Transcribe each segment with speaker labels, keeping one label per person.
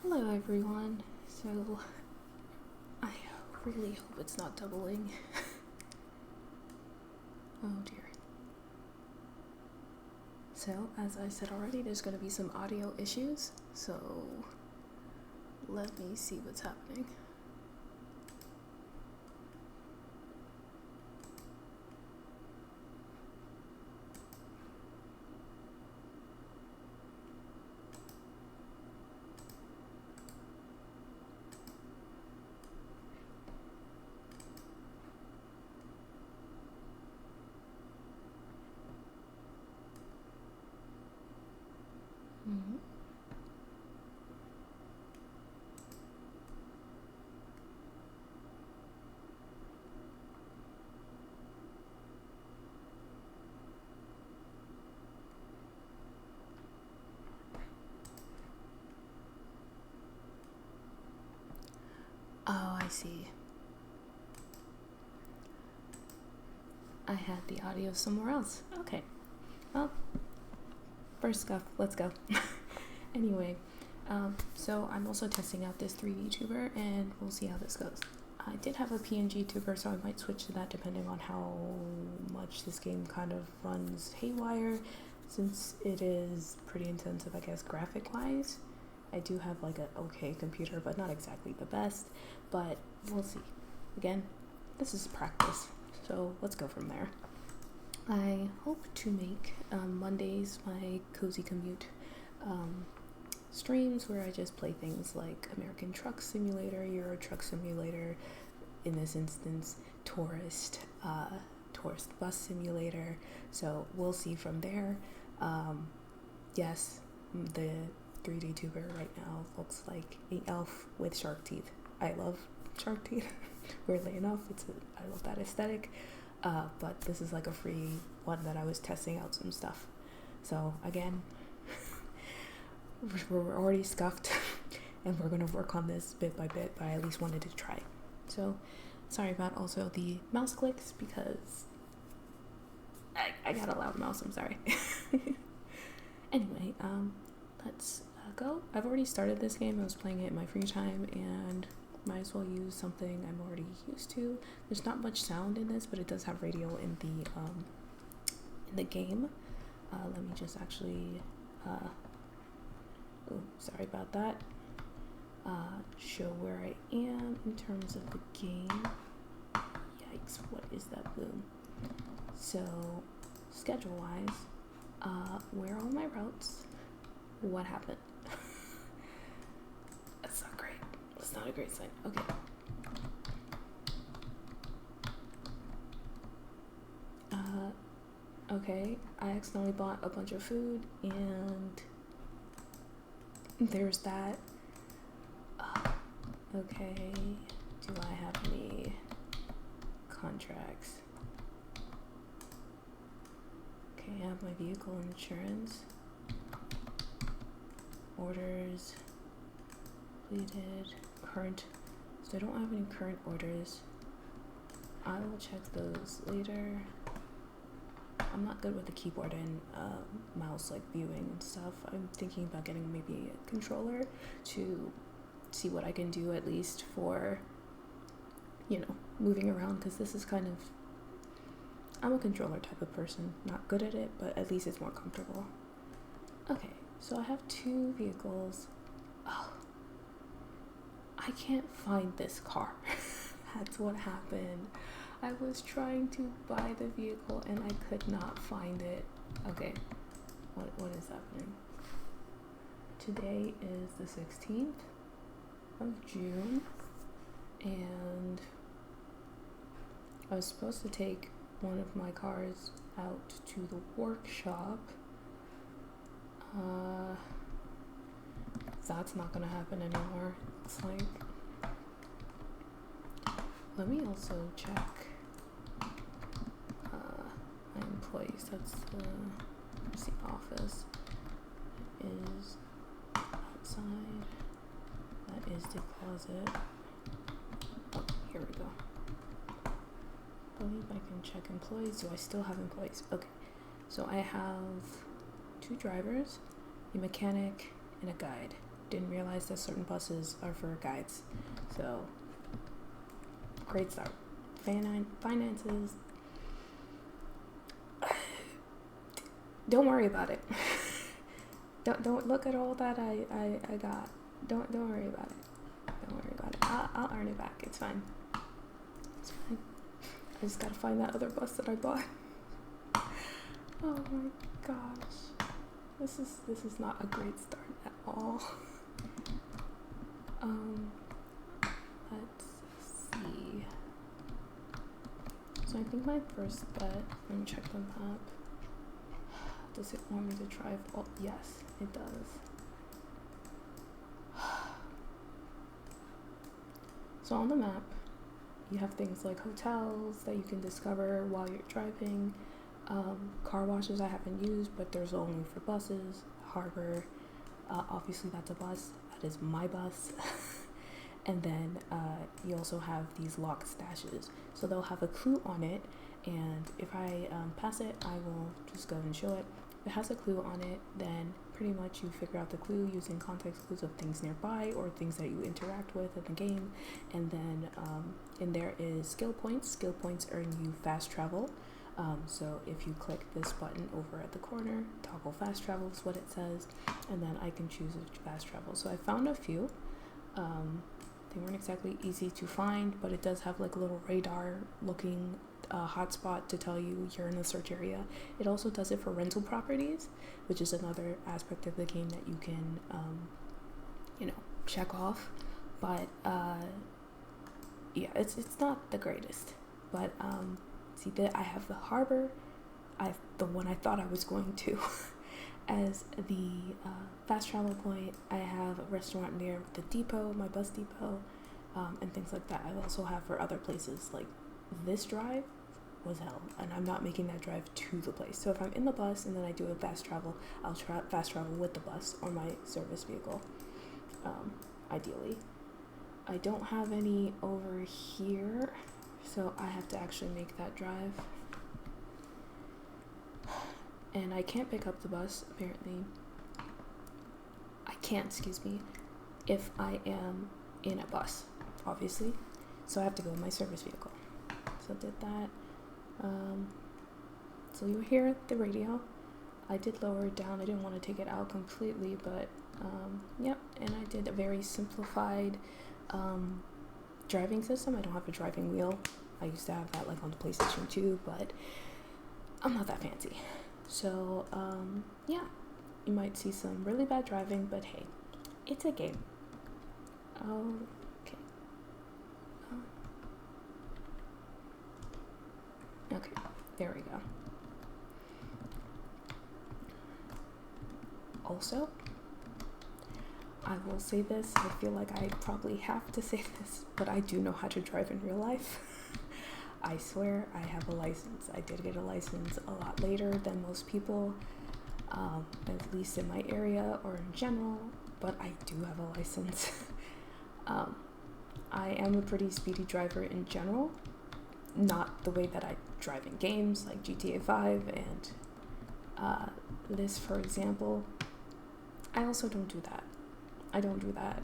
Speaker 1: Hello everyone. So, I really hope it's not doubling. Oh dear. So, as I said already, there's going to be some audio issues, so let me see what's happening. Mm-hmm. Oh, I see. I had the audio somewhere else. Okay. Well, first scuff, let's go. Anyway, so I'm also testing out this 3DTuber and we'll see how this goes. I did have a PNG tuber, so I might switch to that depending on how much this game kind of runs haywire, since it is pretty intensive, I guess, graphic-wise. I do have like an okay computer, but not exactly the best, but we'll see. Again, this is practice, so let's go from there. I hope to make Mondays my cozy commute streams where I just play things like American Truck Simulator, Euro Truck Simulator, in this instance, Tourist Bus Simulator. So we'll see from there. Yes, the 3DTuber right now looks like an elf with shark teeth. I love shark teeth. Weirdly enough, I love that aesthetic. But this is like a free one that I was testing out some stuff. So again, we're already scuffed and we're going to work on this bit by bit, but I at least wanted to try. So sorry about also the mouse clicks because I got a loud mouse, I'm sorry. Anyway, let's go. I've already started this game. I was playing it in my free time and might as well use something I'm already used to. There's not much sound in this, but it does have radio in the game. Let me just actually sorry about that. Show where I am in terms of the game. Yikes, what is that boom? So, schedule-wise, where are all my routes? What happened? That's not great. That's not a great sign. Okay. Okay, I accidentally bought a bunch of food and there's that. Okay, do I have any contracts? Okay, I have my vehicle insurance. Orders. Completed. Current. So I don't have any current orders. I will check those later. I'm not good with the keyboard and mouse like viewing and stuff. I'm thinking about getting maybe a controller to see what I can do at least for, moving around, because this is kind of, I'm a controller type of person, not good at it, but at least it's more comfortable. Okay, so I have 2 vehicles. Oh, I can't find this car. That's what happened. I was trying to buy the vehicle and I could not find it. Okay, what is happening? Today is the 16th of June and I was supposed to take one of my cars out to the workshop. That's not gonna happen anymore. It's like, let me also check my employees. That's the office. It is outside. That is the closet. Oh, here we go. I believe I can check employees. Do I still have employees? Okay. So I have 2 drivers, a mechanic, and a guide. didn't realize that certain buses are for guides. So, great start. Finances. Don't worry about it. don't look at all that I got. Don't worry about it. Don't worry about it. I'll earn it back. It's fine. It's fine. I just gotta find that other bus that I bought. Oh my gosh. This is not a great start at all. Let's see. So I think my first bet, let me check the map. Does it want me to drive? Oh, yes, it does. So on the map, you have things like hotels that you can discover while you're driving, car washes I haven't used, but there's only for buses, harbor, obviously that's a bus, that is my bus. And then you also have these lock stashes, so they'll have a clue on it, and if I pass it, I will just go and show it. If it has a clue on it, then pretty much you figure out the clue using context clues of things nearby or things that you interact with in the game. And then in there is skill points. Skill points earn you fast travel. So if you click this button over at the corner, toggle fast travel is what it says, and then I can choose a fast travel. So I found a few. They weren't exactly easy to find, but it does have like a little radar looking hotspot to tell you you're in a search area. It also does it for rental properties, which is another aspect of the game that you can check off. But yeah, it's not the greatest. But see that I have the harbor, the one I thought I was going to as the fast travel point. I have a restaurant near the depot, my bus depot, and things like that. I also have for other places. Like this drive was hell, and I'm not making that drive to the place. So if I'm in the bus and then I do a fast travel, I'll fast travel with the bus or my service vehicle, ideally. I don't have any over here, so I have to actually make that drive. And I can't pick up the bus, apparently. I can't, excuse me, if I am in a bus, obviously. So I have to go with my service vehicle. So I did that. So you hear the radio. I did lower it down. I didn't want to take it out completely, but yep. And I did a very simplified driving system. I don't have a driving wheel. I used to have that like on the PlayStation 2, but I'm not that fancy. So yeah, you might see some really bad driving, but hey, it's a game. Okay. Okay, there we go. Also, I will say this, I feel like I probably have to say this, but I do know how to drive in real life. I swear I have a license. I did get a license a lot later than most people, at least in my area or in general, but I do have a license. I am a pretty speedy driver in general, not the way that I drive in games like GTA 5 and this, for example. I also don't do that. I don't do that.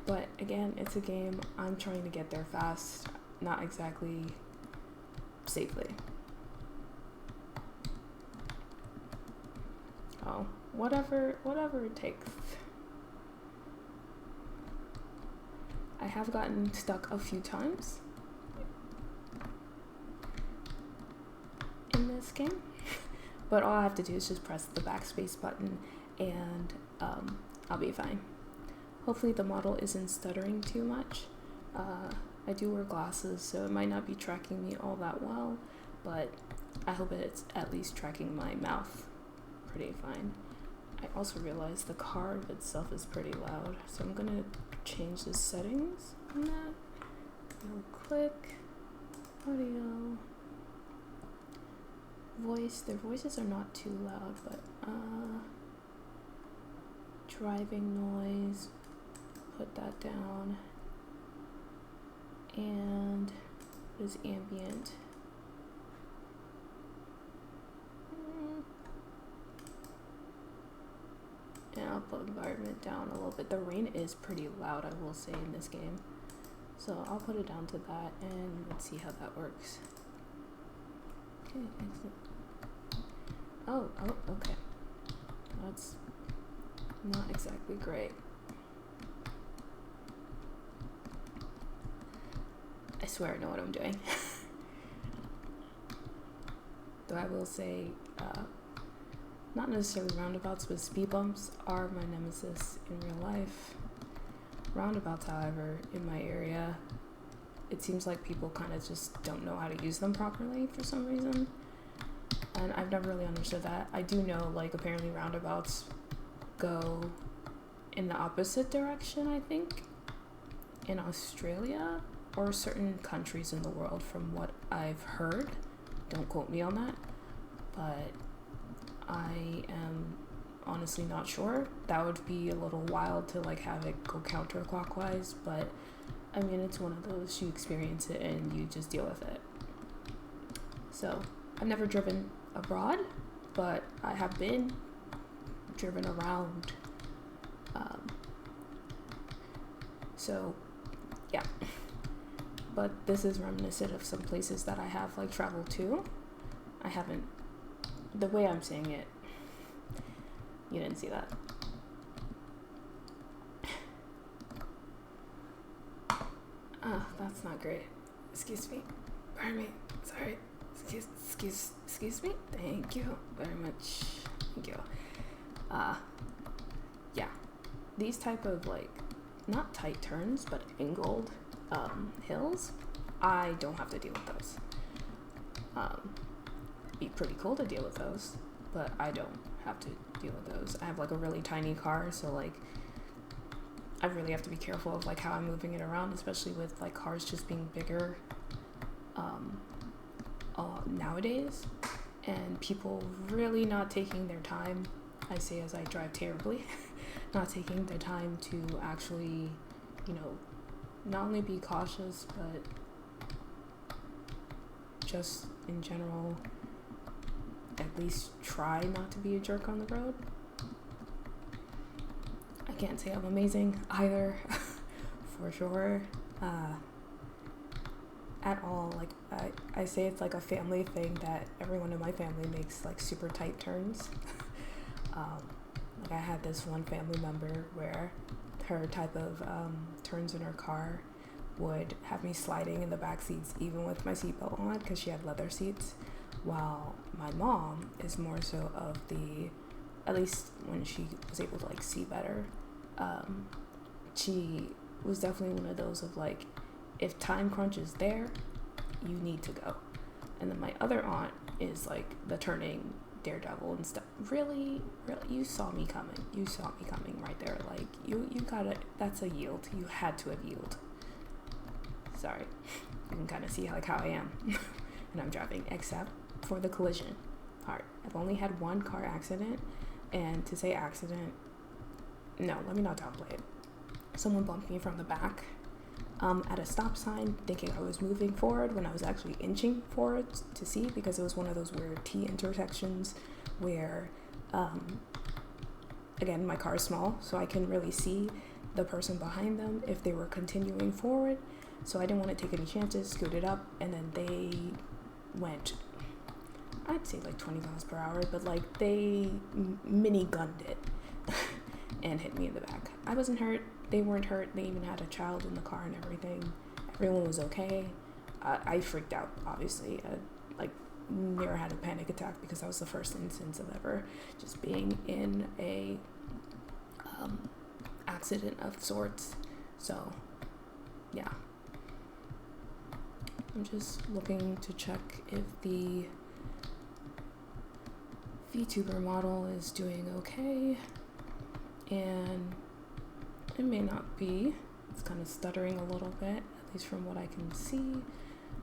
Speaker 1: But again, it's a game. I'm trying to get there fast, not exactly safely. Oh, whatever it takes. I have gotten stuck a few times in this game, but all I have to do is just press the backspace button and I'll be fine. Hopefully the model isn't stuttering too much. I do wear glasses, so it might not be tracking me all that well, but I hope it's at least tracking my mouth pretty fine. I also realized the car itself is pretty loud, so I'm gonna change the settings on that real quick. Audio, voice, their voices are not too loud, but driving noise, put that down, and what is ambient? And I'll the environment down a little bit. The rain is pretty loud, I will say, in this game. So I'll put it down to that, and let's see how that works. Okay, excellent. Oh, okay. That's not exactly great. I swear I know what I'm doing. Though I will say, not necessarily roundabouts, but speed bumps are my nemesis in real life. Roundabouts, however, in my area, it seems like people kind of just don't know how to use them properly for some reason. And I've never really understood that. I do know, like, apparently roundabouts go in the opposite direction, I think, in Australia or certain countries in the world, from what I've heard. Don't quote me on that, but I am honestly not sure. That would be a little wild to like have it go counterclockwise, but I mean, it's one of those, you experience it and you just deal with it. So I've never driven abroad, but I have been driven around. So yeah, but this is reminiscent of some places that I have like traveled to. I haven't, the way I'm saying it, you didn't see that. Oh, that's not great. Excuse me. Pardon me. Sorry. Excuse me. Thank you very much. Thank you. Yeah. These type of like, not tight turns, but angled hills, I don't have to deal with those. Be pretty cool to deal with those, but I don't have to deal with those. I have like a really tiny car, so like I really have to be careful of like how I'm moving it around, especially with like cars just being bigger nowadays, and people really not taking their time. I say as I drive terribly, not taking their time to actually, you know, not only be cautious, but just in general, at least try not to be a jerk on the road. I can't say I'm amazing either, for sure, at all. Like, I say it's like a family thing that everyone in my family makes like super tight turns. Like I had this one family member where her type of turns in her car would have me sliding in the back seats even with my seatbelt on, because she had leather seats, while my mom is more so of the, at least when she was able to like see better, she was definitely one of those of like, if time crunch is there, you need to go. And then my other aunt is like the turning daredevil and stuff. Really, you saw me coming right there. Like you gotta, that's a yield. You had to have yield. Sorry, you can kind of see like how I am and I'm driving, except for the collision part. I've only had one car accident, and to say accident, no, let me not downplay it. Someone bumped me from the back at a stop sign, thinking I was moving forward when I was actually inching forward to see, because it was one of those weird T intersections where, again, my car is small, so I can really see the person behind them if they were continuing forward. So I didn't want to take any chances, scooted up, and then they went, I'd say like 20 miles per hour, but like they mini gunned it and hit me in the back. I wasn't hurt. They weren't hurt. They even had a child in the car and everything. Everyone was okay. I freaked out, obviously. Like, near had a panic attack, because that was the first instance of ever just being in a accident of sorts. So, yeah. I'm just looking to check if the 3DTuber model is doing okay, and it may not be. It's kind of stuttering a little bit, at least from what I can see.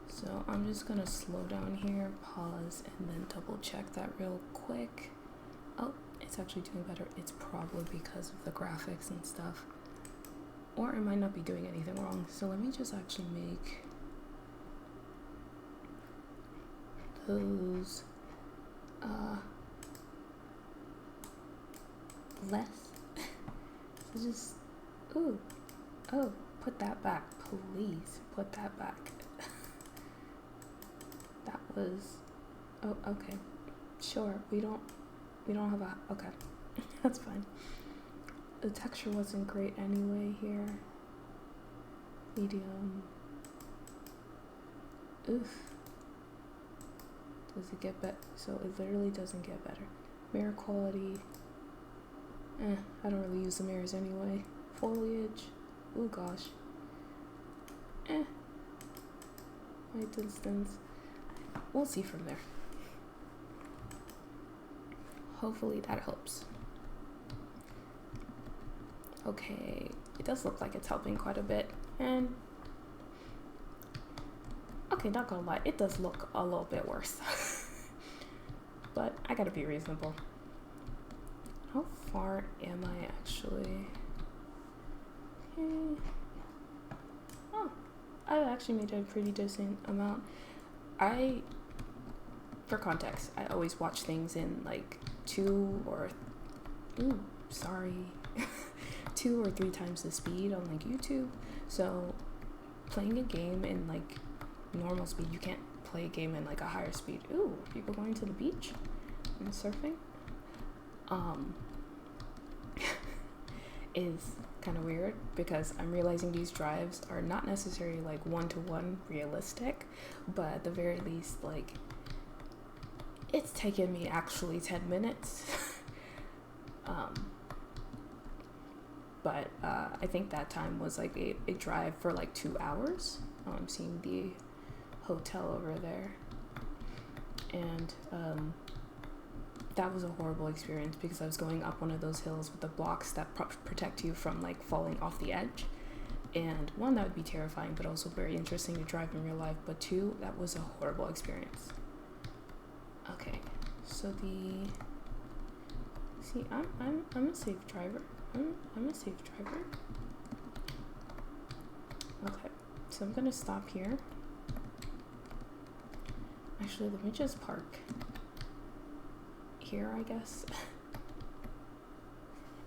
Speaker 1: So I'm just gonna slow down here, pause, and then double check that real quick. Oh, it's actually doing better. It's probably because of the graphics and stuff, or it might not be doing anything wrong. So let me just actually make those less just, ooh, oh, put that back, please, put that back. That was, oh, okay, sure, we don't have a, okay, that's fine. The texture wasn't great anyway here. Medium. Oof. Does it get better? So it literally doesn't get better. Mirror quality. I don't really use the mirrors anyway. Foliage. Oh gosh. White distance. We'll see from there. Hopefully that helps. Okay, it does look like it's helping quite a bit. And okay, not gonna lie, it does look a little bit worse. But I gotta be reasonable. How far am I actually? Okay. Oh, I actually made a pretty decent amount. For context, I always watch things in like 2 or 2 or 3 times the speed on like YouTube. So playing a game in like normal speed, you can't play a game in like a higher speed. Ooh, people going to the beach and surfing is kind of weird, because I'm realizing these drives are not necessarily like one-to-one realistic, but at the very least, like, it's taken me actually 10 minutes. But I think that time was like a drive for like 2 hours. I'm seeing the hotel over there, and that was a horrible experience, because I was going up one of those hills with the blocks that protect you from like falling off the edge, and 1, that would be terrifying, but also very interesting to drive in real life, but 2, that was a horrible experience. Okay, so I'm a safe driver. I'm a safe driver. Okay, so I'm gonna stop here. Actually, let me just park here, I guess.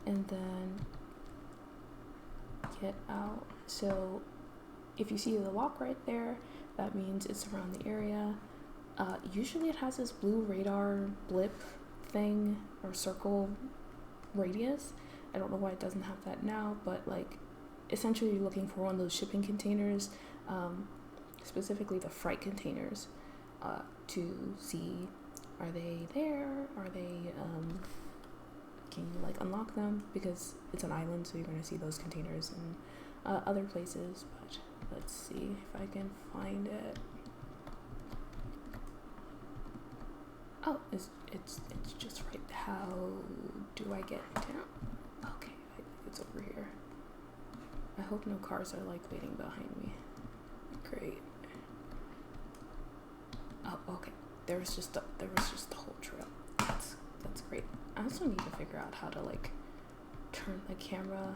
Speaker 1: And then get out. So if you see the walk right there, that means it's around the area. Usually it has this blue radar blip thing or circle radius. I don't know why it doesn't have that now, but like essentially you're looking for one of those shipping containers, specifically the freight containers, to see, are they there? Are they, can you like unlock them? Because it's an island, so you're going to see those containers in other places, but let's see if I can find it. Oh, it's just right. How do I get down? Okay, I think it's over here. I hope no cars are like waiting behind me. Great. Oh, okay. There was just the whole trail. That's great. I also need to figure out how to like turn the camera.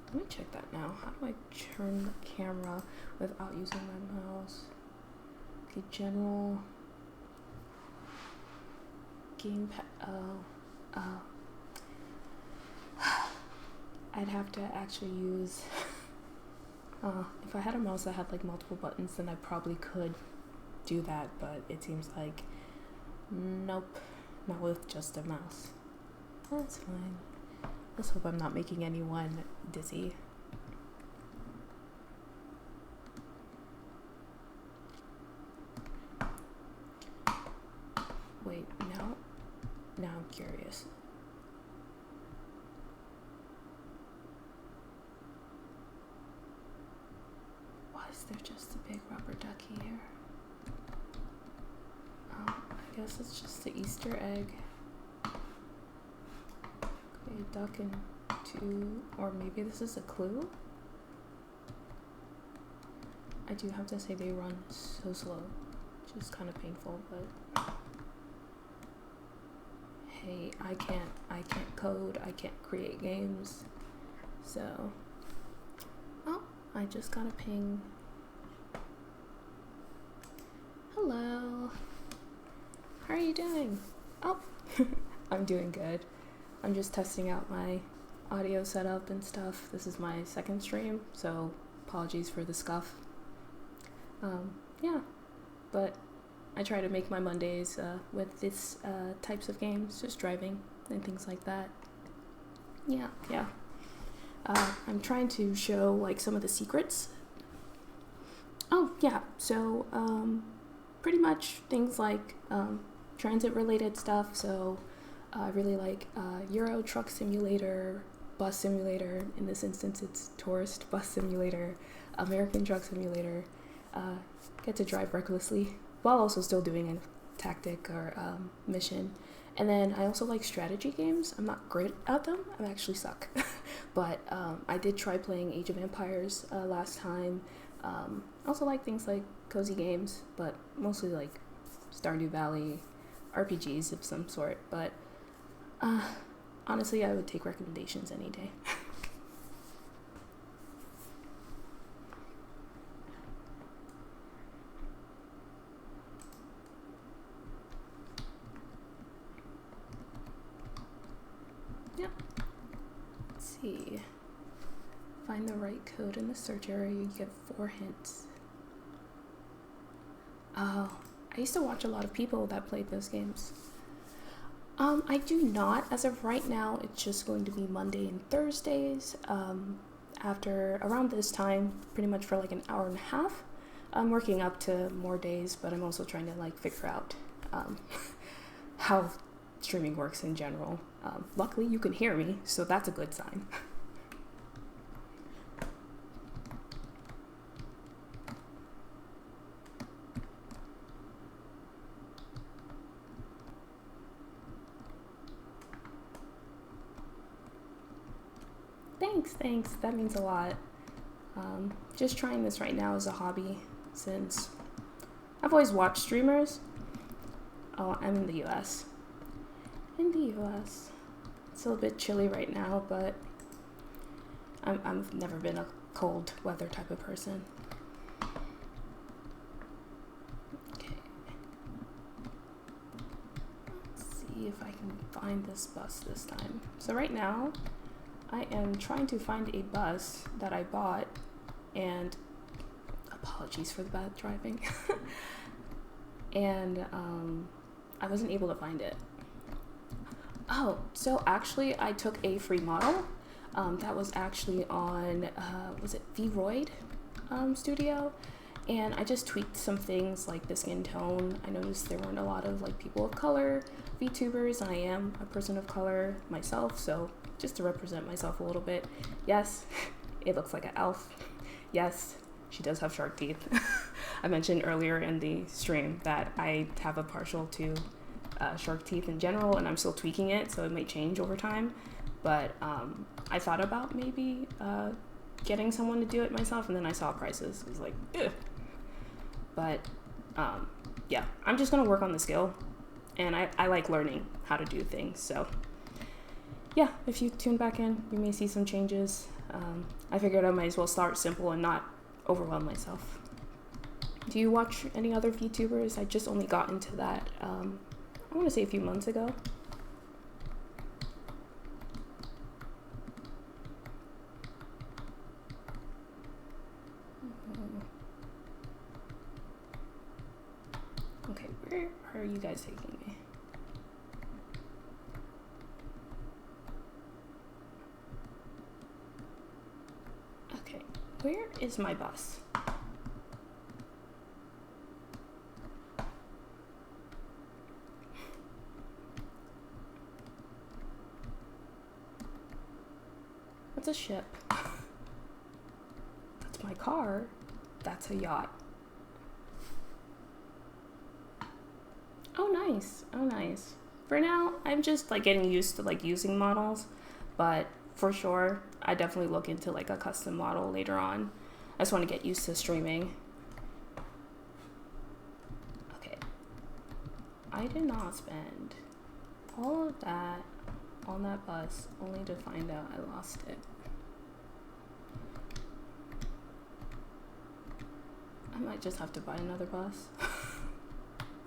Speaker 1: Let me check that now. How do I turn the camera without using my mouse? Okay, general. Gamepad. Oh. I'd have to actually use. If I had a mouse that had like multiple buttons, then I probably could do that, but it seems like nope, not with just a mouse. That's fine. Let's hope I'm not making anyone dizzy. Wait, now I'm curious. Why is there just a big rubber ducky here? I guess it's just the Easter egg. Okay, a duck and 2, or maybe this is a clue? I do have to say they run so slow, which is kind of painful, but hey, I can't code, I can't create games, so oh, I just got a ping. Hello, how are you doing? Oh, I'm doing good. I'm just testing out my audio setup and stuff. This is my second stream, so apologies for the scuff. Yeah, but I try to make my Mondays with this types of games, just driving and things like that. Yeah. I'm trying to show like some of the secrets. Oh yeah, so pretty much things like transit related stuff. So I really like Euro Truck Simulator, Bus Simulator. In this instance, it's Tourist Bus Simulator, American Truck Simulator. Get to drive recklessly while also still doing a tactic or mission. And then I also like strategy games. I'm not great at them. I actually suck. But I did try playing Age of Empires last time. I also like things like cozy games, but mostly like Stardew Valley, RPGs of some sort. But honestly, I would take recommendations any day. Yep. Let's see. Find the right code in the search area. You get 4 hints. Oh, I used to watch a lot of people that played those games. I do not. As of right now, it's just going to be Monday and Thursdays. After around this time, pretty much for like an hour and a half. I'm working up to more days, but I'm also trying to like figure out how streaming works in general. Luckily, you can hear me, so that's a good sign. Thanks. That means a lot. Just trying this right now as a hobby since I've always watched streamers. Oh, I'm in the US. It's a little bit chilly right now, but I've never been a cold weather type of person. Okay. Let's see if I can find this bus this time. So right now, I am trying to find a bus that I bought, and apologies for the bad driving. And I wasn't able to find it. Oh, so actually I took a free model that was actually on, was it VRoid Studio? And I just tweaked some things like the skin tone. I noticed there weren't a lot of like people of color VTubers, and I am a person of color myself, so just to represent myself a little bit. Yes, it looks like an elf. Yes, she does have shark teeth. I mentioned earlier in the stream that I have a partial to shark teeth in general, and I'm still tweaking it, so it might change over time. But I thought about maybe getting someone to do it myself, and then I saw prices. It was like, ugh. But yeah, I'm just gonna work on the skill, and I like learning how to do things. So yeah, if you tune back in, you may see some changes. I figured I might as well start simple and not overwhelm myself. Do you watch any other VTubers? I just only got into that, I want to say a few months ago. Okay, where are you guys taking me? Okay, where is my bus? That's a ship. That's my car. That's a yacht. Oh, nice. Oh, nice. For now, I'm just like getting used to like using models, but for sure, I definitely look into like a custom model later on. I just want to get used to streaming. Okay. I did not spend all of that on that bus only to find out I lost it. I might just have to buy another bus.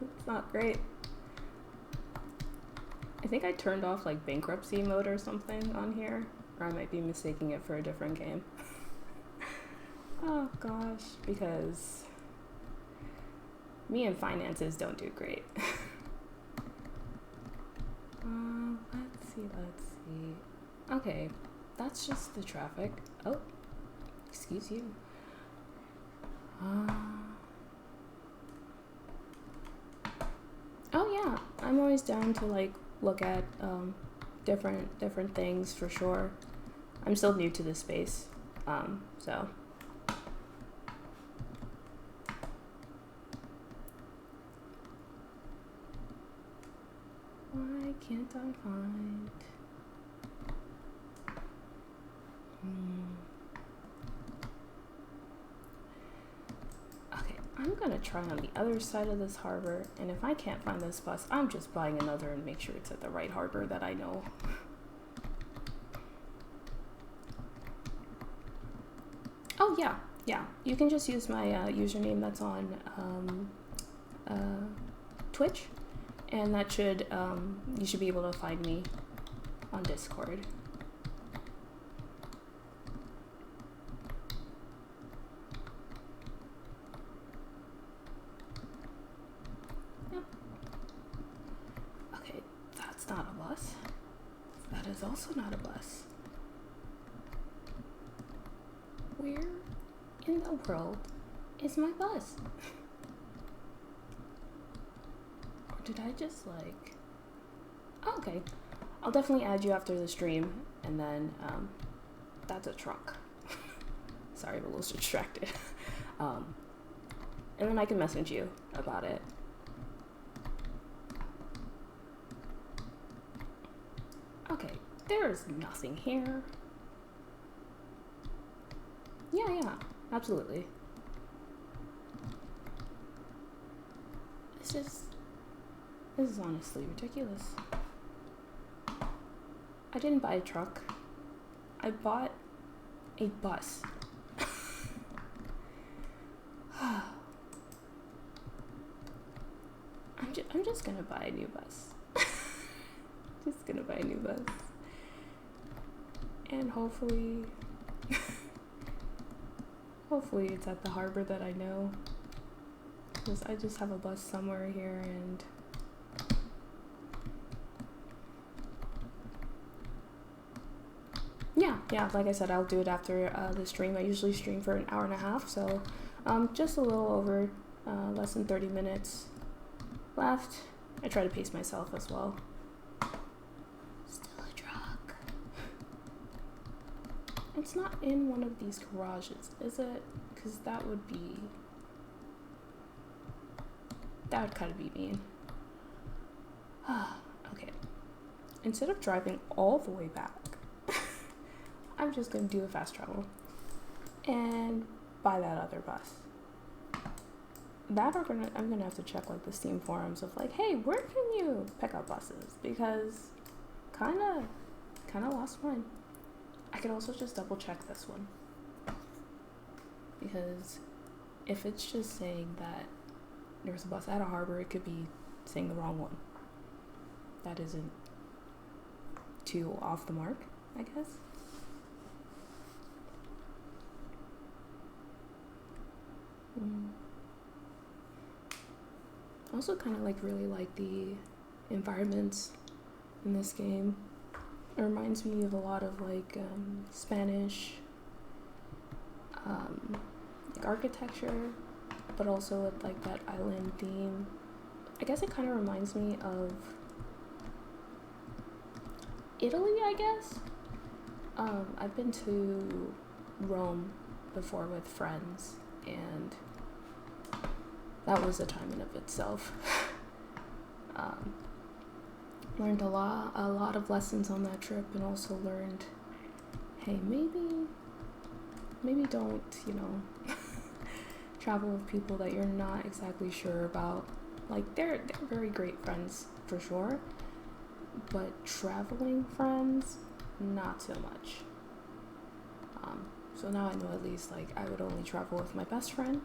Speaker 1: It's not great. I think I turned off like bankruptcy mode or something on here. or I might be mistaking it for a different game. Oh gosh, because me and finances don't do great. Let's see. Okay, that's just the traffic. Oh, excuse you. Oh yeah, I'm always down to like look at different things for sure. I'm still new to this space, so. Why can't I find? Okay, I'm gonna try on the other side of this harbor, and if I can't find this bus, I'm just buying another and make sure it's at the right harbor that I know. Oh yeah, you can just use my username that's on Twitch, and that should you should be able to find me on Discord. Yep. Okay, that's not a bus. That is also not a bus. Where in the world is my bus? Or did I just like... Oh, okay. I'll definitely add you after the stream, and then that's a truck. Sorry, I'm a little distracted. And then I can message you about it. Okay, there's nothing here. Yeah, absolutely. This is honestly ridiculous. I didn't buy a truck. I bought a bus. I'm just gonna buy a new bus. Just gonna buy a new bus. And hopefully it's at the harbor that I know. Because I just have a bus somewhere here, and yeah, like I said, I'll do it after the stream. I usually stream for an hour and a half, so just a little over less than 30 minutes left. I try to pace myself as well. Still a truck. It's not in one of these garages, is it? Because that would kind of be mean. Okay. Instead of driving all the way back, I'm just going to do a fast travel and buy that other bus. I'm gonna have to check like the Steam forums of like, hey, where can you pick up buses? Because kind of lost mine. I could also just double check this one, because if it's just saying that there's a bus at a harbor, it could be saying the wrong one. That isn't too off the mark, I guess. I also kind of really like the environments in this game. It reminds me of a lot of like Spanish like architecture, but also with like that island theme. I guess it kind of reminds me of Italy, I guess. I've been to Rome before with friends, and that was a time in of itself. Learned a lot of lessons on that trip, and also learned, hey, maybe don't, travel with people that you're not exactly sure about. Like, they're very great friends for sure, but traveling friends, not so much. So now I know at least like I would only travel with my best friend.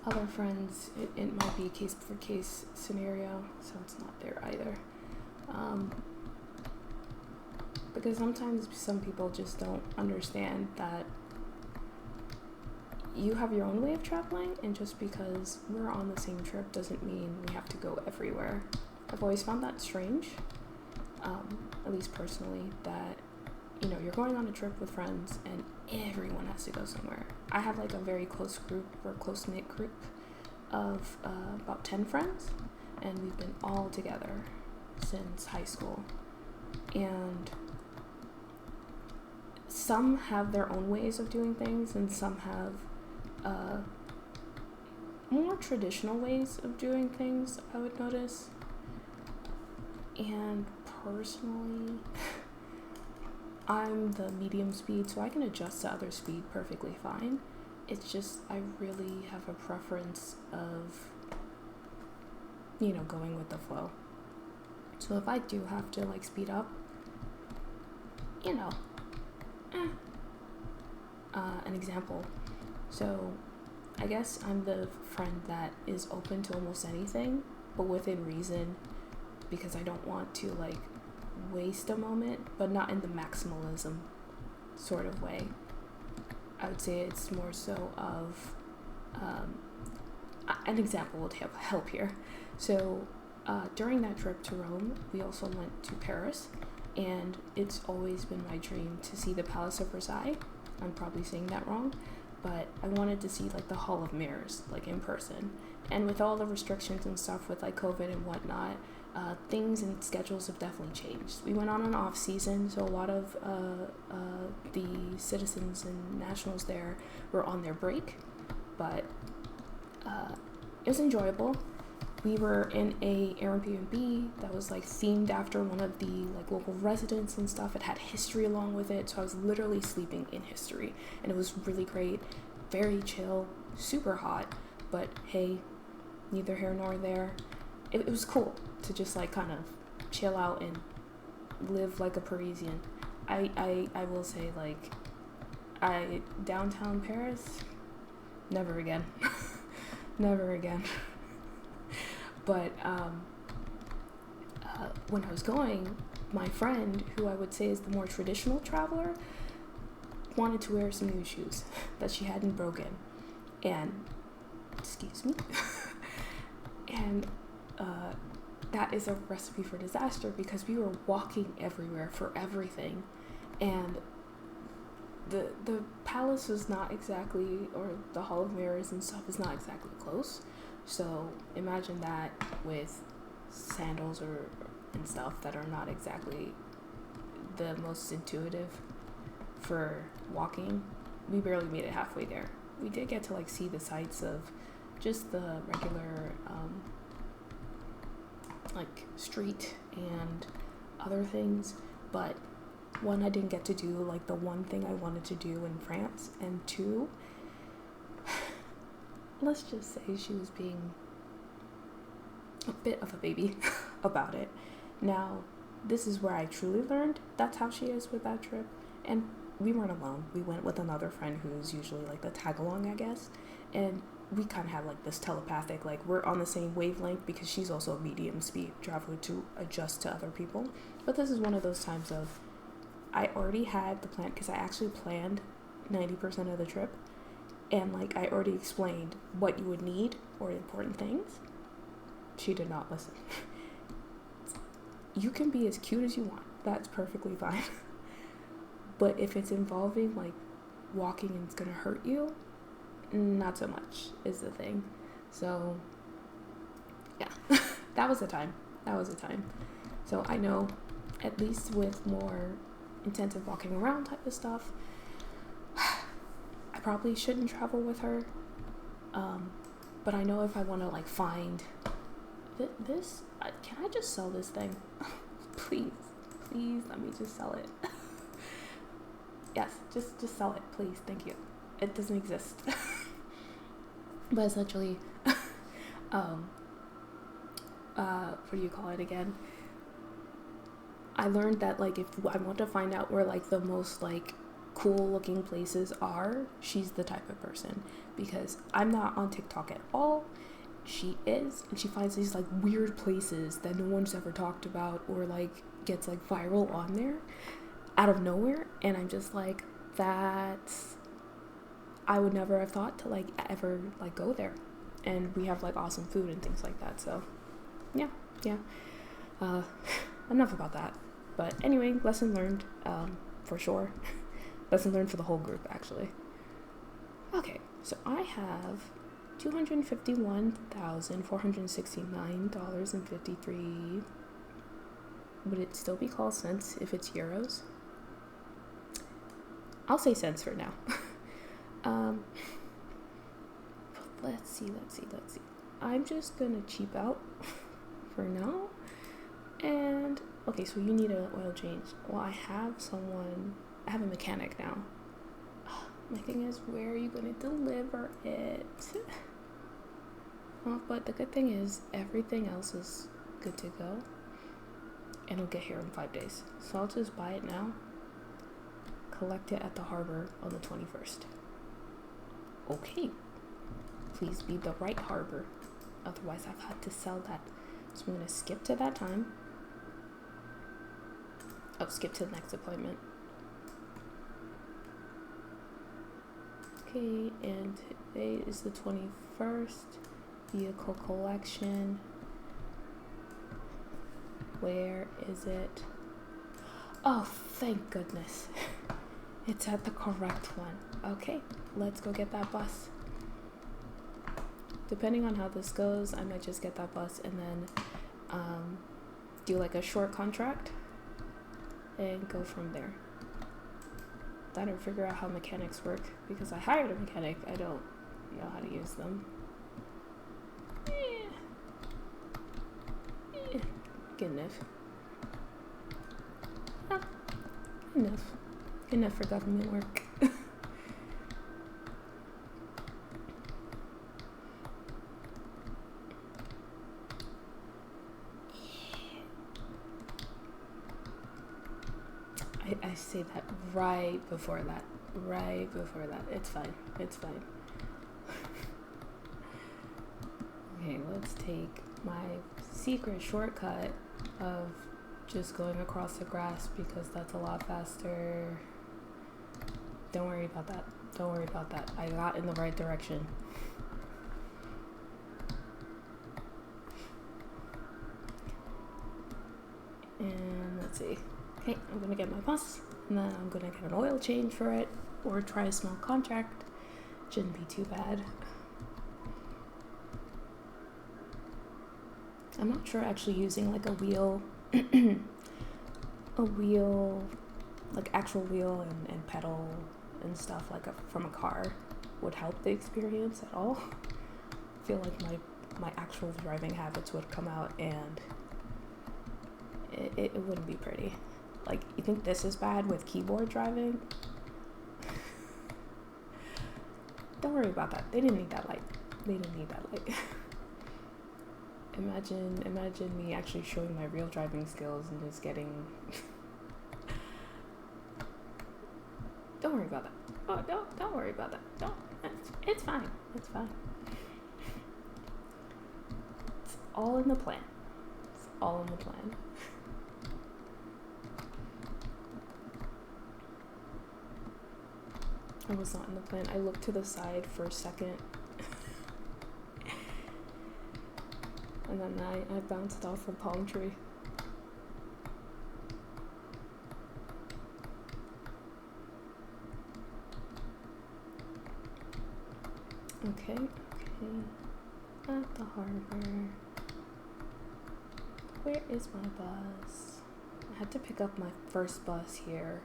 Speaker 1: Other friends, it might be a case for case scenario, so it's not there either. because sometimes some people just don't understand that you have your own way of traveling, and just because we're on the same trip doesn't mean we have to go everywhere. I've always found that strange, at least personally, that, you know, you're going on a trip with friends and everyone has to go somewhere. I have like a very close group, or close-knit group of about 10 friends, and we've been all together since high school. And some have their own ways of doing things, and some have more traditional ways of doing things, I would notice. And personally, I'm the medium speed, so I can adjust to other speed perfectly fine. It's just I really have a preference of, you know, going with the flow. So if I do have to like speed up, you know, an example. So I guess I'm the friend that is open to almost anything, but within reason, because I don't want to like waste a moment, but not in the maximalism sort of way. I would say it's more so of an example would help here. So during that trip to Rome, we also went to Paris, and it's always been my dream to see the Palace of Versailles. I'm probably saying that wrong, but I wanted to see like the Hall of Mirrors like in person. And with all the restrictions and stuff with like COVID and whatnot, things and schedules have definitely changed. We went on an off season, so a lot of the citizens and nationals there were on their break, but it was enjoyable. We were in a Airbnb that was like themed after one of the like local residents and stuff. It had history along with it, so I was literally sleeping in history, and it was really great, very chill, super hot, but hey, neither here nor there. It was cool to just like kind of chill out and live like a Parisian. I will say, like, downtown Paris, never again. Never again. But when I was going, my friend, who I would say is the more traditional traveler, wanted to wear some new shoes that she hadn't broken. And, excuse me, and that is a recipe for disaster, because we were walking everywhere for everything, and the palace is not exactly, or the Hall of Mirrors and stuff is not exactly close. So imagine that with sandals and stuff that are not exactly the most intuitive for walking. We barely made it halfway there. We did get to like see the sights of just the regular like street and other things, but one, I didn't get to do like the one thing I wanted to do in France, and two, let's just say she was being a bit of a baby about it. Now, this is where I truly learned that's how she is with that trip. And we weren't alone. We went with another friend who's usually like the tag-along, I guess. And we kind of have like this telepathic, like we're on the same wavelength, because she's also a medium speed traveler to adjust to other people. But this is one of those times of, I already had the plan, because I actually planned 90% of the trip. And like I already explained what you would need or important things. She did not listen. You can be as cute as you want. That's perfectly fine. But if it's involving like walking and it's gonna hurt you, not so much is the thing. So yeah, that was the time. So I know, at least with more intensive walking around type of stuff, I probably shouldn't travel with her. But I know if I want to like find this, can I just sell this thing? Please let me just sell it. Yes, just sell it, please. Thank you. It doesn't exist. But essentially, what do you call it again? I learned that like if I want to find out where like the most like cool looking places are, she's the type of person, because I'm not on TikTok at all. She is, and she finds these like weird places that no one's ever talked about or like gets like viral on there. out of nowhere, and I'm just like, I would never have thought to like ever like go there. And we have like awesome food and things like that. So yeah. Enough about that. But anyway, lesson learned, for sure. Lesson learned for the whole group, actually. Okay, so I have $251,469.53. Would it still be called cents if it's euros? I'll say cents for now. Let's see. I'm just gonna cheap out for now. And okay, so you need an oil change. Well, I have a mechanic now. My thing is, where are you gonna deliver it? Well, but the good thing is everything else is good to go, and it'll get here in 5 days. So I'll just buy it now, collect it at the harbor on the 21st. Okay, please be the right harbor, otherwise I've had to sell that. So I'm gonna skip to that time. Skip to the next appointment. Okay, and today is the 21st. Vehicle collection. Where is it? Oh, thank goodness. It's at the correct one. Okay, let's go get that bus. Depending on how this goes, I might just get that bus and then do like a short contract and go from there. Then I'll figure out how mechanics work, because I hired a mechanic. I don't know how to use them. Good enough. Good enough for government work. I say that right before that. It's fine. Okay, let's take my secret shortcut of just going across the grass, because that's a lot faster. Don't worry about that. I got in the right direction. And let's see. Okay, I'm gonna get my bus, and then I'm gonna get an oil change for it, or try a small contract. Shouldn't be too bad. I'm not sure actually using like a wheel, like actual wheel and pedal and stuff like from a car would help the experience at all. I feel like my actual driving habits would come out, and it wouldn't be pretty. Like, you think this is bad with keyboard driving? Don't worry about that. They didn't need that light. Imagine me actually showing my real driving skills and just getting... Don't worry about that. Oh, don't worry about that. It's fine. It's all in the plan. I was not in the plan. I looked to the side for a second. And then I bounced off a palm tree. Okay. At the harbor. Where is my bus? I had to pick up my first bus here.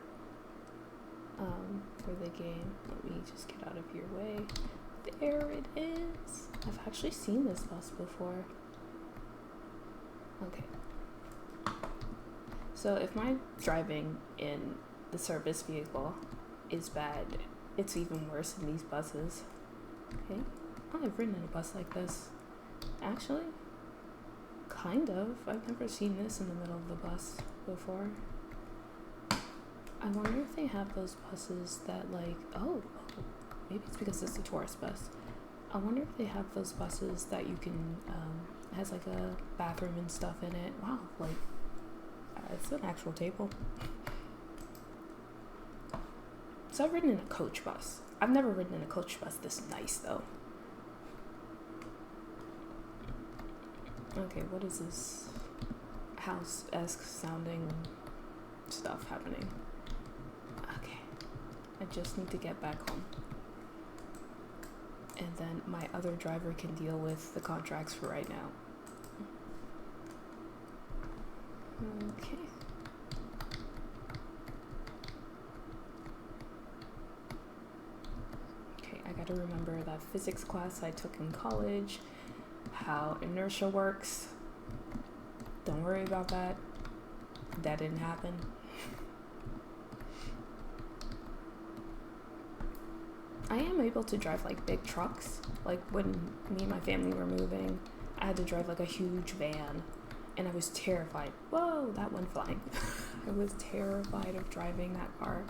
Speaker 1: For the game. Let me just get out of your way. There it is. I've actually seen this bus before. Okay. So if my driving in the service vehicle is bad, it's even worse in these buses. Okay. Oh, I've ridden in a bus like this. Actually, kind of. I've never seen this in the middle of the bus before. I wonder if they have those buses that like, oh, maybe it's because it's a tourist bus. I wonder if they have those buses that you can, it has like a bathroom and stuff in it. Wow, like, it's an actual table. So I've ridden in a coach bus. I've never ridden in a coach bus this nice though. Okay, what is this house-esque sounding stuff happening? Okay, I just need to get back home. And then my other driver can deal with the contracts for right now. Okay. Okay, I gotta remember that physics class I took in college, how inertia works. Don't worry about that. That didn't happen. I am able to drive like big trucks. Like when me and my family were moving, I had to drive like a huge van and I was terrified. Whoa, that went flying. I was terrified of driving that car,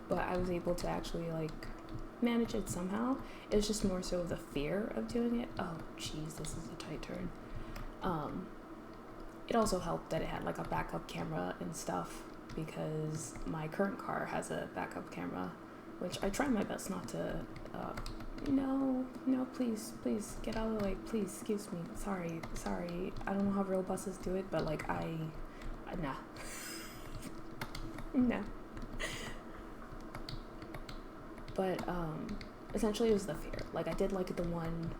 Speaker 1: but I was able to actually like manage it somehow. It was just more so the fear of doing it. Oh geez, this is a tight turn. It also helped that it had like a backup camera and stuff, because my current car has a backup camera, which I try my best not to, no, please, get out of the way, please, excuse me, sorry, I don't know how real buses do it, but like, nah. No. But, essentially it was the fear. Like, I did like the one,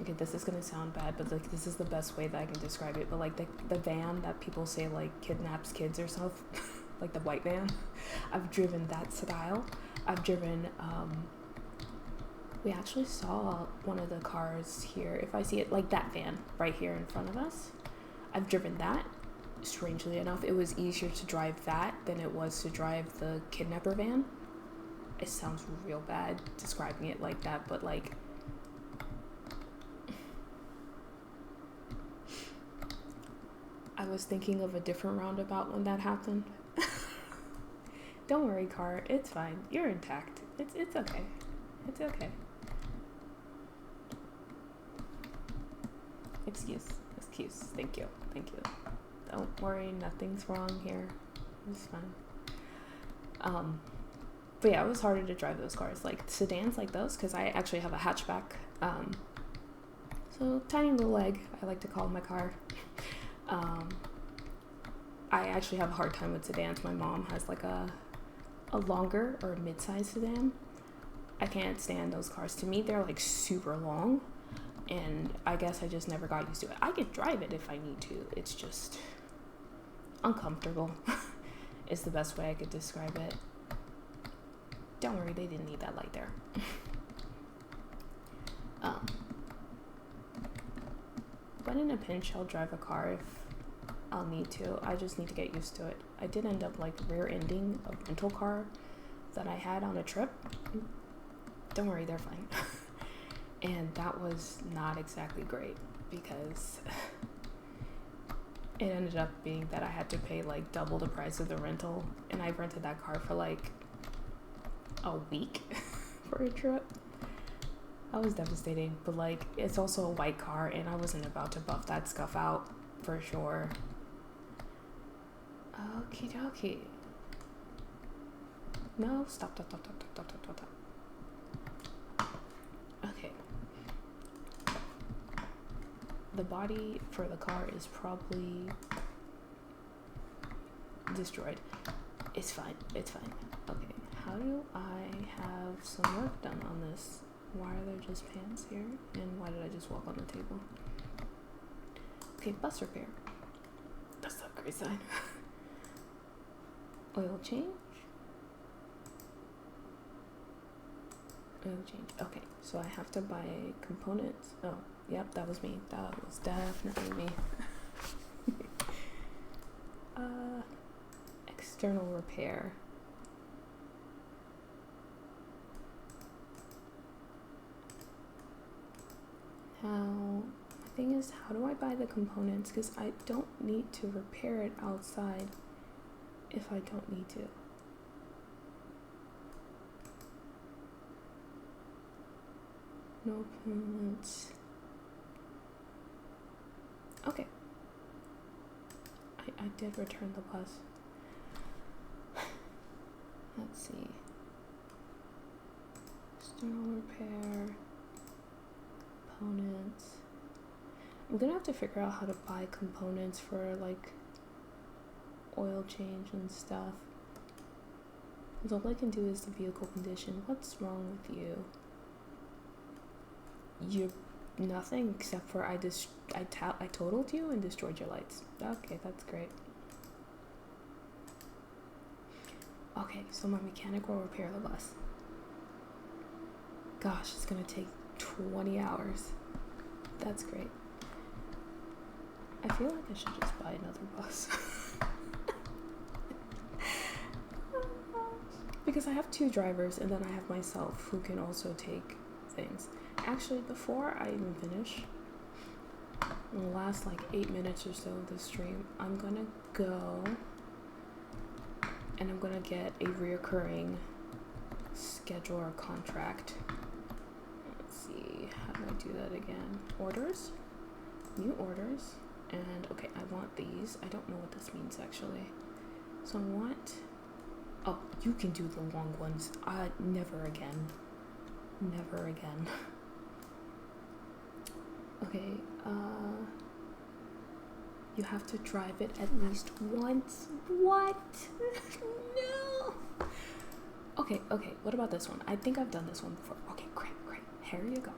Speaker 1: okay, this is gonna sound bad, but like, this is the best way that I can describe it, but like, the van that people say, like, kidnaps kids or stuff, like the white van, I've driven that style. I've driven, we actually saw one of the cars here, if I see it, like that van right here in front of us, I've driven that. Strangely enough, it was easier to drive that than it was to drive the kidnapper van. It sounds real bad describing it like that, but like, I was thinking of a different roundabout when that happened. Don't worry, car. It's fine. You're intact. It's okay. It's okay. Excuse. Thank you. Don't worry. Nothing's wrong here. It's fine. But yeah, it was harder to drive those cars, like sedans like those, because I actually have a hatchback. So tiny little leg, I like to call my car. I actually have a hard time with sedans. My mom has like a longer or a mid-sized sedan. I can't stand those cars. To me, they're like super long, and I guess I just never got used to it. I could drive it if I need to. It's just uncomfortable is the best way I could describe it. Don't worry, they didn't need that light there. But in a pinch, I'll drive a car if I'll need to. I just need to get used to it. I did end up like rear-ending a rental car that I had on a trip. Don't worry, they're fine. And that was not exactly great, because it ended up being that I had to pay like double the price of the rental, and I rented that car for like a week for a trip. That was devastating, but like, it's also a white car, and I wasn't about to buff that scuff out for sure. Okie dokie. No, stop. Okay. The body for the car is probably destroyed. It's fine. Okay, how do I have some work done on this? Why are there just pants here? And why did I just walk on the table? Okay, bus repair. That's not a great sign. Oil change. Okay, so I have to buy components. Oh, yep, that was me. That was definitely me. External repair. Now, the thing is, how do I buy the components? Because I don't need to repair it outside if I don't need to. No payments. Okay. I did return the bus. Let's see. External repair. Components. I'm gonna have to figure out how to buy components for like oil change and stuff. Because all I can do is the vehicle condition. What's wrong with you? You're nothing except for I totaled you and destroyed your lights. Okay, that's great. Okay, so my mechanic will repair the bus. Gosh, it's gonna take 20 hours. That's great. I feel like I should just buy another bus. Because I have 2 drivers and then I have myself who can also take things. Actually, before I even finish, in the last like 8 minutes or so of the stream, I'm gonna go and I'm gonna get a reoccurring schedule or contract. Let's see, how do I do that again? Orders? New orders. And okay, I want these. I don't know what this means actually. So I want, oh, you can do the long ones. Never again. Never again. Okay, you have to drive it at least once. What? No. Okay, what about this one? I think I've done this one before. Okay, great. Here you go.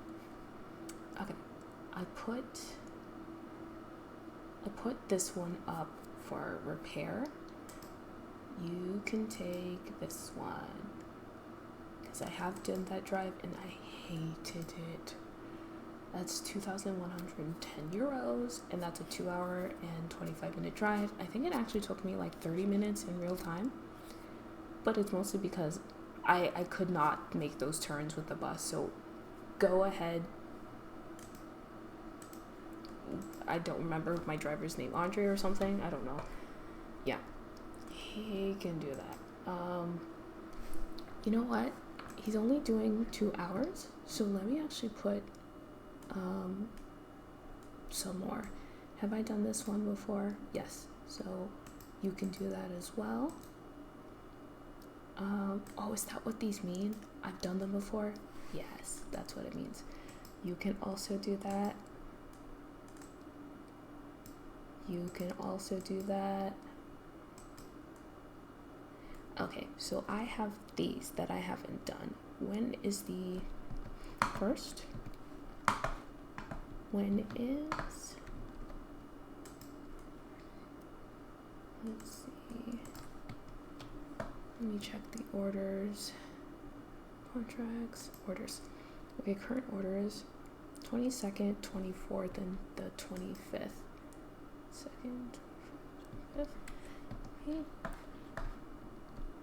Speaker 1: Okay, I put this one up for repair. You can take this one. Because I have done that drive and I hated it. That's 2,110 euros, and that's a 2-hour and 25-minute drive. I think it actually took me like 30 minutes in real time, but it's mostly because I could not make those turns with the bus. So go ahead. I don't remember my driver's name, Andre or something. I don't know. Yeah, he can do that. You know what? He's only doing 2 hours, so let me actually put some more. Have I done this one before? Yes, so you can do that as well. Oh, is that what these mean? I've done them before? Yes, that's what it means. You can also do that. You can also do that. Okay, so I have these that I haven't done. When is the first? When is, let's see, let me check the orders, contracts, orders. Okay, current orders, 22nd, 24th, and the 25th. 2nd, 25th. Okay.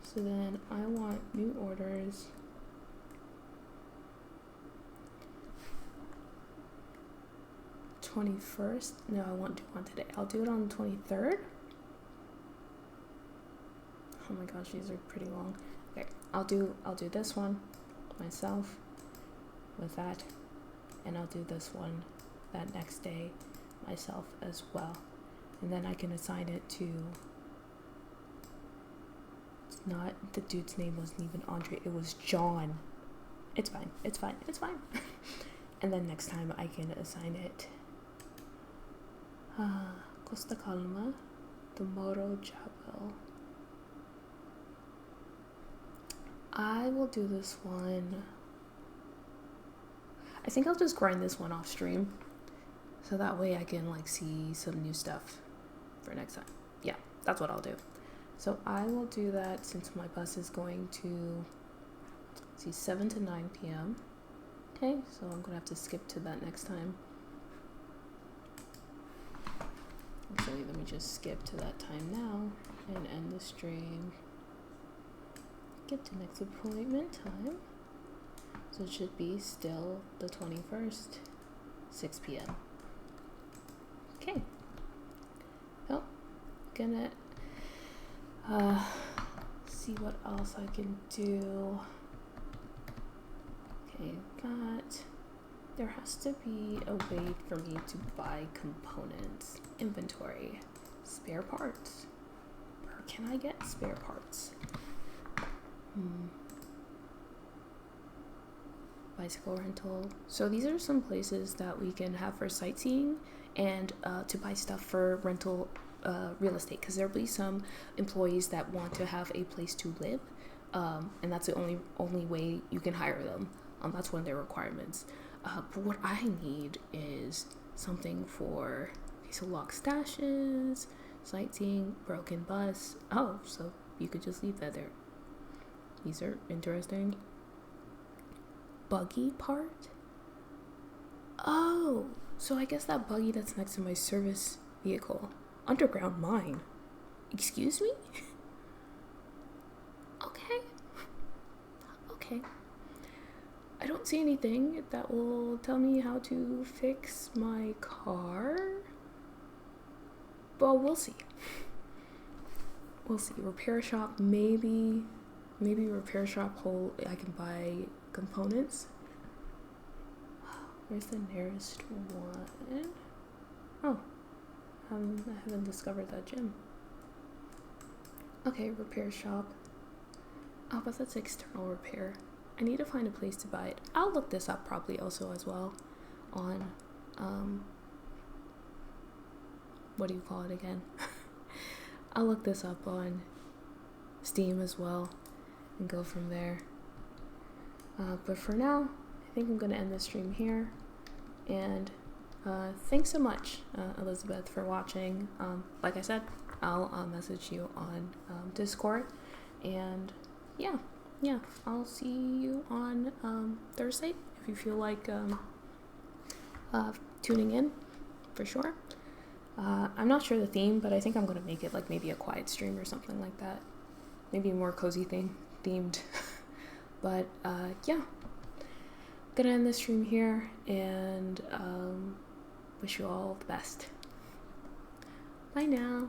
Speaker 1: So then I want new orders. '21st. No, I won't do one today. I'll do it on the 23rd. Oh my gosh, these are pretty long. Okay, I'll do this one myself with that, and I'll do this one that next day myself as well. And then I can assign it to, it's not, the dude's name wasn't even Andre, it was John. It's fine. And then next time I can assign it Costa Calma, the Moro Jabal. I will do this one. I think I'll just grind this one off stream, so that way I can like see some new stuff for next time. Yeah, that's what I'll do. So I will do that since my bus is going to, let's see, 7 to 9 p.m. Okay, so I'm gonna have to skip to that next time. Actually, let me just skip to that time now and end the stream. Get to next appointment time. So it should be still the 21st, 6 p.m. Okay. Oh, gonna see what else I can do. Okay, there has to be a way for me to buy components. Inventory, spare parts. Where can I get spare parts? bicycle rental. So these are some places that we can have for sightseeing and to buy stuff for rental real estate, because there'll be some employees that want to have a place to live, and that's the only way you can hire them. That's one of their requirements. But what I need is something for so lock stashes, sightseeing, broken bus. Oh, so you could just leave that there. These are interesting. Buggy part? Oh, so I guess that buggy that's next to my service vehicle. Underground mine. Excuse me? Okay. I don't see anything that will tell me how to fix my car. Well, we'll see. Repair shop, maybe repair shop whole. I can buy components. Where's the nearest one? Oh, I haven't discovered that gym. Okay, repair shop. Oh, but that's external repair. I need to find a place to buy it. I'll look this up probably also as well on what do you call it again? I'll look this up on Steam as well and go from there. But for now, I think I'm going to end the stream here. And thanks so much, Elizabeth, for watching. Like I said, I'll message you on Discord. And yeah, I'll see you on Thursday if you feel like tuning in, for sure. I'm not sure the theme, but I think I'm going to make it like maybe a quiet stream or something like that. Maybe a more cozy themed. But yeah, gonna end the stream here and wish you all the best. Bye now.